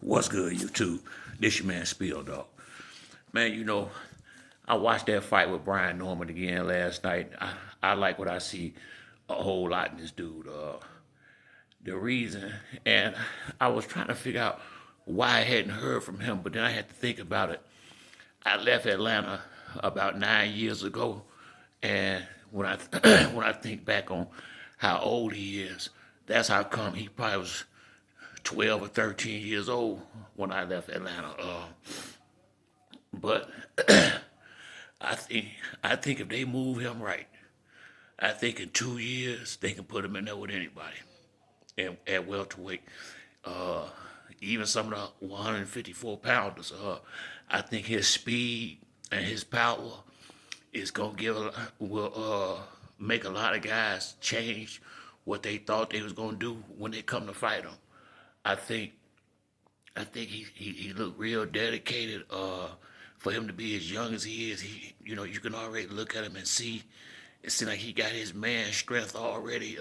What's good, YouTube? This your man Spiel Dog. Man, I watched that fight with Brian Norman again last night. I like what I see a whole lot in this dude. The reason, and I was trying to figure out why I hadn't heard from him, but then I had to think about it. I left Atlanta about 9 years ago, and when I when I think back on how old he is, that's how come he probably was 12 or 13 years old when I left Atlanta. But I think I think if they move him right, I think in 2 years they can put him in there with anybody at welterweight. Uh, Even some of the 154 pounders. I think his speed and his power is gonna will make a lot of guys change what they thought they was gonna do when they come to fight him. I think he looked real dedicated. For him to be as young as he is, you can already look at him and see. It seems like he got his man strength already.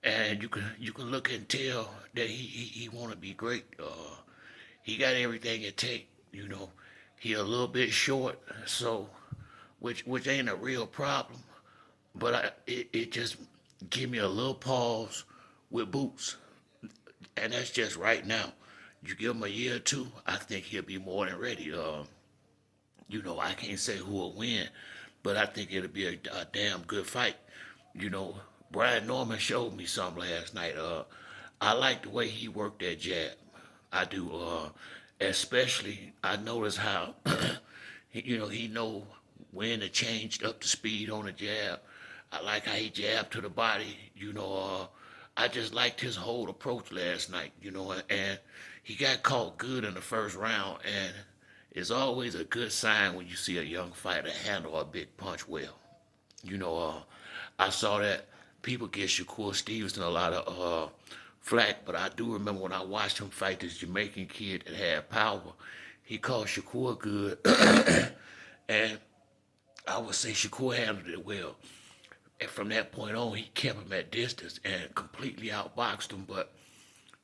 And you can look and tell that he want to be great. He got everything it take. He a little bit short, so which ain't a real problem. But it just give me a little pause with Boots, and that's just right now. You give him a year or two, I think he'll be more than ready. I can't say who will win, but I think it'll be a damn good fight. You know, Brian Norman showed me something last night. I like the way he worked that jab. I do. Especially, I notice how, he know when to change up the speed on the jab. I like how he jabbed to the body. I just liked his whole approach last night. And he got caught good in the first round, and it's always a good sign when you see a young fighter handle a big punch well. You know, I saw that people give Shakur Stevenson a lot of flack, but I do remember when I watched him fight this Jamaican kid that had power. He called Shakur good, and I would say Shakur handled it well. And from that point on, he kept him at distance and completely outboxed him. But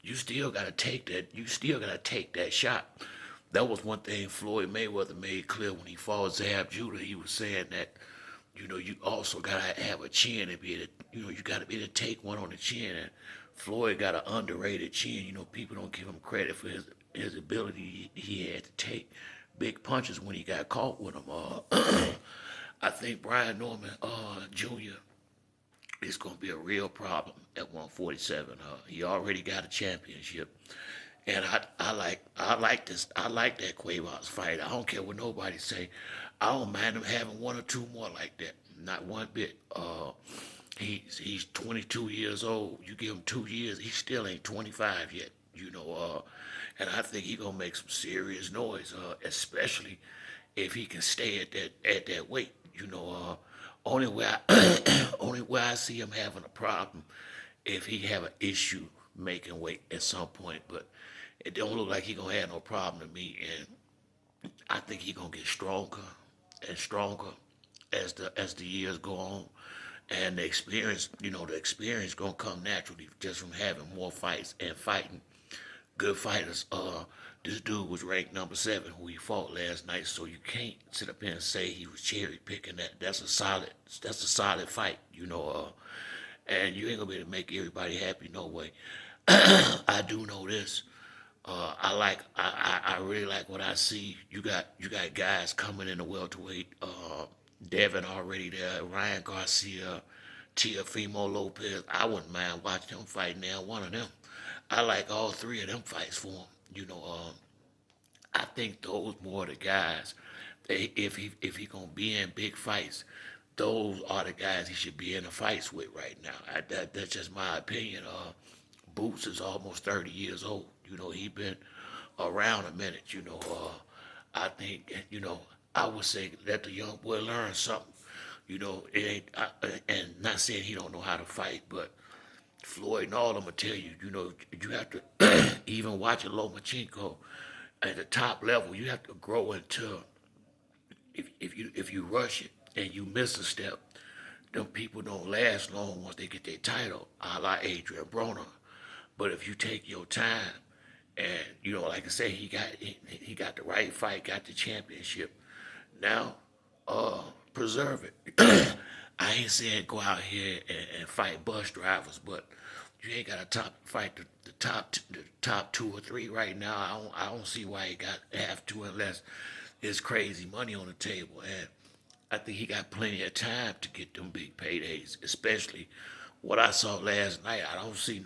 you still gotta take that. You still gotta take that shot. That was one thing Floyd Mayweather made clear when he fought Zab Judah. He was saying that you also gotta have a chin and be able to, you gotta be able to take one on the chin. And Floyd got an underrated chin. People don't give him credit for his ability he had to take big punches when he got caught with them. I think Brian Norman Jr. is going to be a real problem at 147. He already got a championship, and I like this. I like that Quavo's fight. I don't care what nobody say. I don't mind him having one or two more like that. Not one bit. He's 22 years old. You give him 2 years, he still ain't 25 yet. And I think he gonna make some serious noise, especially if he can stay at that weight. Only way only way I see him having a problem if he have an issue making weight at some point. But it don't look like he gonna have no problem to me, and I think he gonna get stronger and stronger as the years go on, and the experience gonna come naturally just from having more fights and fighting good fighters. This dude was ranked number 7, who he fought last night. So you can't sit up here and say he was cherry picking that. That's a solid fight. And you ain't gonna be able to make everybody happy no way. I do know this. I really like what I see. You got guys coming in the welterweight. Devin already there. Ryan Garcia, Teofimo Lopez. I wouldn't mind watching him fight now. One of them. I like all three of them fights for him. I think those more the guys. If he gonna be in big fights, those are the guys he should be in the fights with right now. That's just my opinion. Boots is almost 30 years old. He been around a minute. I think I would say let the young boy learn something. It ain't, and not saying he don't know how to fight, but Floyd and all of them will tell you, you have to even watch a Lomachenko at the top level. You have to grow into if you rush it and you miss a step, them people don't last long once they get their title, a la Adrian Broner. But if you take your time and like I say, he got the right fight, got the championship. Now, preserve it. I ain't saying go out here and fight bus drivers, but you ain't got to fight the top two or three right now. I don't see why he got have to unless there's crazy money on the table. And I think he got plenty of time to get them big paydays, especially what I saw last night. I don't see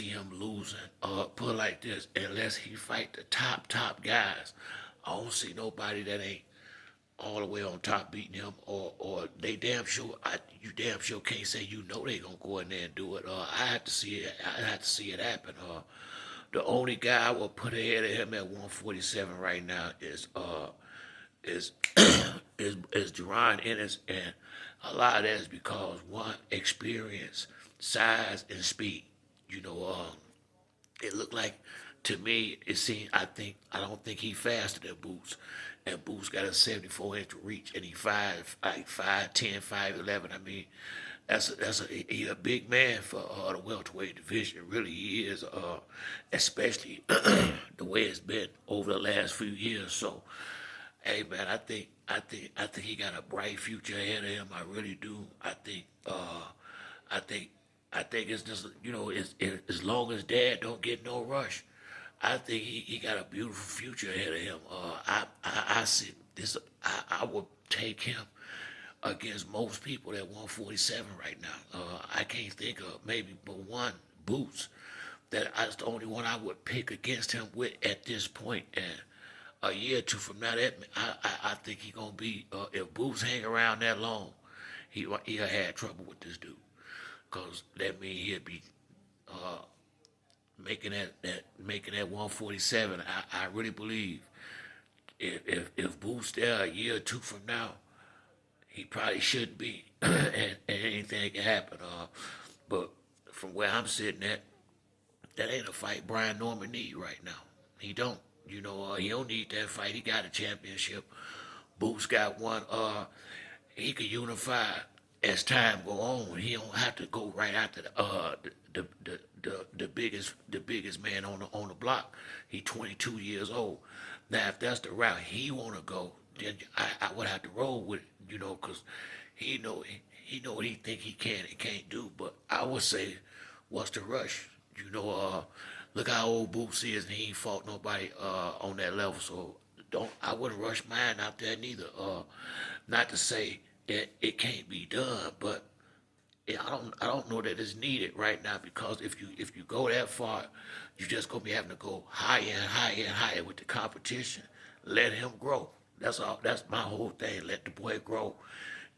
him losing. Put it like this, unless he fight the top guys, I don't see nobody that ain't all the way on top beating him, or they damn sure. You damn sure can't say they gonna go in there and do it. I have to see it. I have to see it happen. The only guy I will put ahead of him at 147 right now is is Jerron Ennis, and a lot of that is because one, experience, size, and speed. It looked like to me. It seemed. I don't think he faster than Boots, and Boots got a 74-inch reach, and he 5'10", 5'11". I mean, he a big man for the welterweight division. Really, he is. Especially the way it's been over the last few years. So, hey man, I think he got a bright future ahead of him. I really do. I think I think it's just as long as Dad don't get no rush, I think he got a beautiful future ahead of him. I see this. I would take him against most people at 147 right now. I can't think of maybe but one Boots that's the only one I would pick against him with at this point. And a year or two from now, I think he gonna be. If Boots hang around that long, he'll have trouble with this dude, cause that means he'll be making that 147. I really believe if Boots there a year or two from now, he probably shouldn't be, and anything can happen. But from where I'm sitting at, that ain't a fight Brian Norman need right now. He don't. He don't need that fight. He got a championship. Boots got one. He could unify as time go on. He don't have to go right after the biggest man on the block. He 22 years old. Now, if that's the route he want to go, then I would have to roll with it. Because he know what he think he can and can't do. But I would say, what's the rush? Look how old Boots is, and he ain't fought nobody on that level. So I wouldn't rush mine out there neither. Not to say it can't be done, but I don't know that it's needed right now, because if you go that far, you just gonna be having to go higher and higher and higher with the competition. Let him grow. That's all. That's my whole thing. Let the boy grow.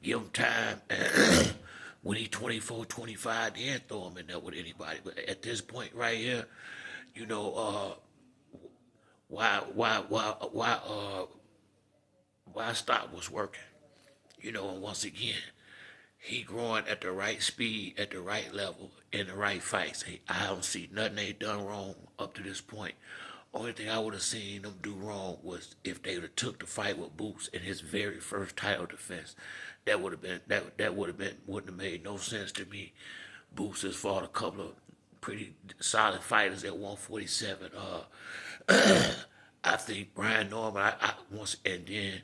Give him time. And when he's 24, 25, then throw him in there with anybody. But at this point right here, why stop what's working? And once again, he growing at the right speed, at the right level, in the right fights. I don't see nothing they done wrong up to this point. Only thing I would have seen them do wrong was if they would have took the fight with Boots in his very first title defense. That would have been wouldn't have made no sense to me. Boots has fought a couple of pretty solid fighters at 147. I think Brian Norman, and then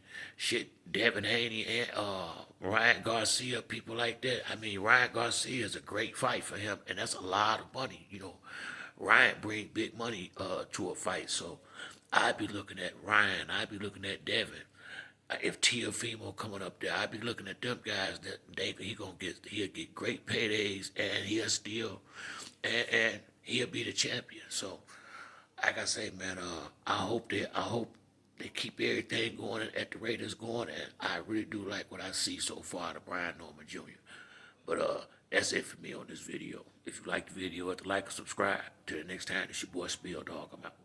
Devin Haney and Ryan Garcia, people like that. I mean, Ryan Garcia is a great fight for him, and that's a lot of money. Ryan bring big money to a fight, so I'd be looking at Ryan. I'd be looking at Devin. If Teofimo coming up there, I'd be looking at them guys that he'll get great paydays, and and he'll be the champion. So, like I say, man, I hope they keep everything going at the rate it's going, and I really do like what I see so far of Brian Norman Jr. But that's it for me on this video. If you like the video, hit the like and subscribe. Till the next time, it's your boy Spill Dog. I'm out.